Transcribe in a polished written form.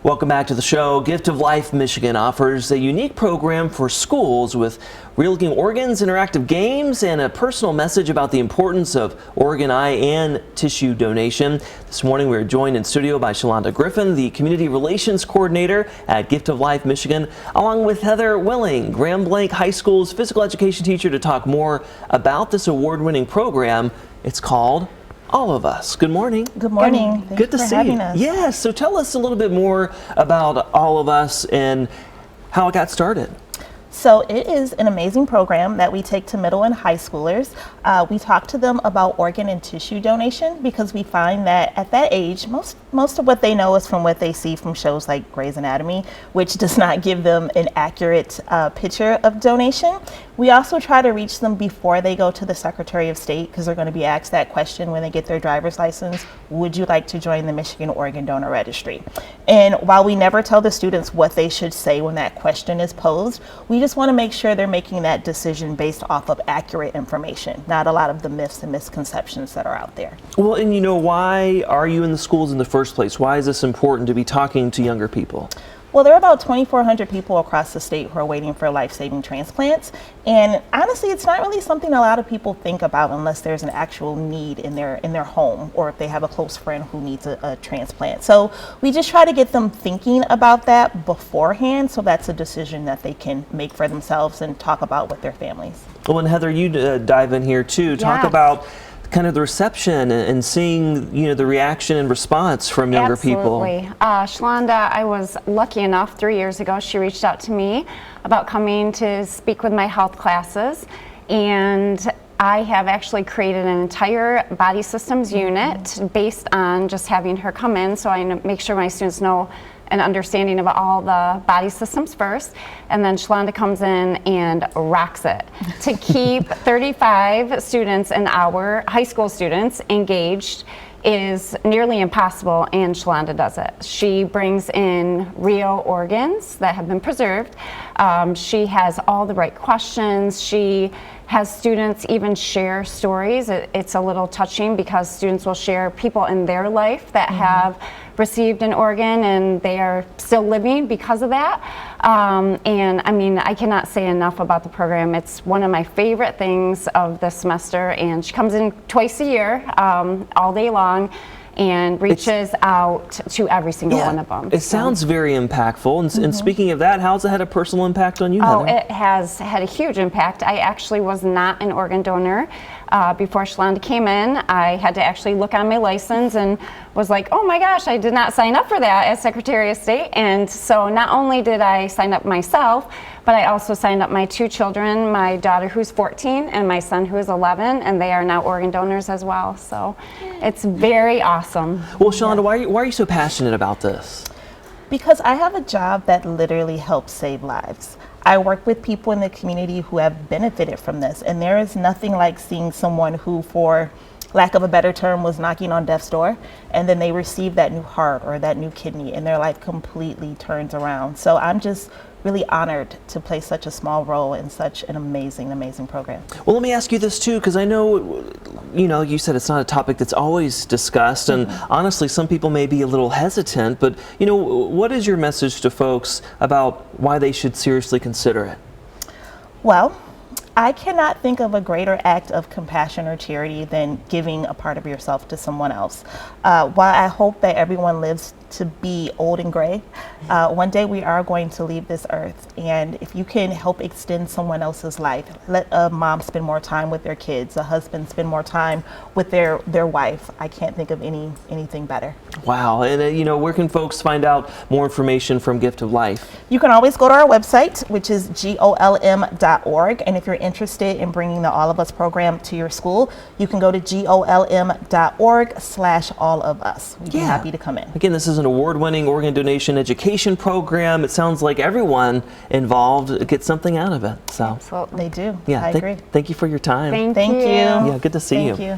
Welcome back to the show. Gift of Life Michigan offers a unique program for schools with real-looking organs, interactive games, and a personal message about the importance of organ, eye, and tissue donation. This morning we are joined in studio by Shalonda Griffin, the Community Relations Coordinator at Gift of Life Michigan, along with Heather Willing, Grand Blanc High School's physical education teacher, to talk more about this award-winning program. It's called All of Us. Good morning. Good morning. Good to see you. Us. Yes, so tell us a little bit more about All of Us and how it got started. So it is an amazing program that we take to middle and high schoolers. We talk to them about organ and tissue donation because we find that at that age, most of what they know is from what they see from shows like Grey's Anatomy, which does not give them an accurate picture of donation. We also try to reach them before they go to the Secretary of State because they're going to be asked that question when they get their driver's license. Would you like to join the Michigan Organ Donor Registry? And while we never tell the students what they should say when that question is posed, we just want to make sure they're making that decision based off of accurate information, not a lot of the myths and misconceptions that are out there. Well, and you know, why are you in the schools in the first place? Why is this important to be talking to younger people? Well, there are about 2,400 people across the state who are waiting for life-saving transplants. And honestly, it's not really something a lot of people think about unless there's an actual need in their home or if they have a close friend who needs a transplant. So we just try to get them thinking about that beforehand, so that's a decision that they can make for themselves and talk about with their families. Well, and Heather, you dive in here too. Talk about kind of the reception and seeing, you know, the reaction and response from younger people. Absolutely. Shalonda, I was lucky enough 3 years ago, she reached out to me about coming to speak with my health classes, and I have actually created an entire body systems unit based on just having her come in, so I make sure my students know an understanding of all the body systems first, and then Shalonda comes in and rocks it. To keep 35 students and our high school students engaged is nearly impossible, and Shalonda does it. She brings in real organs that have been preserved. She has all the right questions. She has students even share stories. It's a little touching because students will share people in their life that have received an organ and they are still living because of that. And I mean, I cannot say enough about the program. It's one of my favorite things of the semester, and she comes in twice a year, all day long, and reaches out to every single one of them. It sounds very impactful. And speaking of that, how's it had a personal impact on you, Oh, Heather? it has had a huge impact. I actually was not an organ donor before Shalonda came in. I had to actually look on my license and was like, oh my gosh, I did not sign up for that as Secretary of State. And so not only did I sign up myself, but I also signed up my two children, my daughter who's 14 and my son who is 11, and they are now organ donors as well. So it's very awesome. Well, Shalonda, why are you so passionate about this? Because I have a job that literally helps save lives. I work with people in the community who have benefited from this, and there is nothing like seeing someone who, for lack of a better term, was knocking on death's door, and then they receive that new heart or that new kidney and their life completely turns around. So I'm just really honored to play such a small role in such an amazing, amazing program. Well, let me ask you this too, because I know, you know, you said it's not a topic that's always discussed, and honestly, some people may be a little hesitant, but, you know, what is your message to folks about why they should seriously consider it? Well, I cannot think of a greater act of compassion or charity than giving a part of yourself to someone else. While I hope that everyone lives to be old and gray, one day we are going to leave this earth. And if you can help extend someone else's life, let a mom spend more time with their kids, a husband spend more time with their wife. I can't think of anything better. Wow. And you know, where can folks find out more information from Gift of Life? You can always go to our website, which is golm.org. And if you're interested in bringing the All of Us program to your school, you can go to golm.org/allofus. We'd be happy to come in. Again, this is an award-winning organ donation education program. It sounds like everyone involved gets something out of it. So Absolutely. They do. yeah, I agree. thank you for your time. Thank you. you. Yeah, good to see you. Thank you.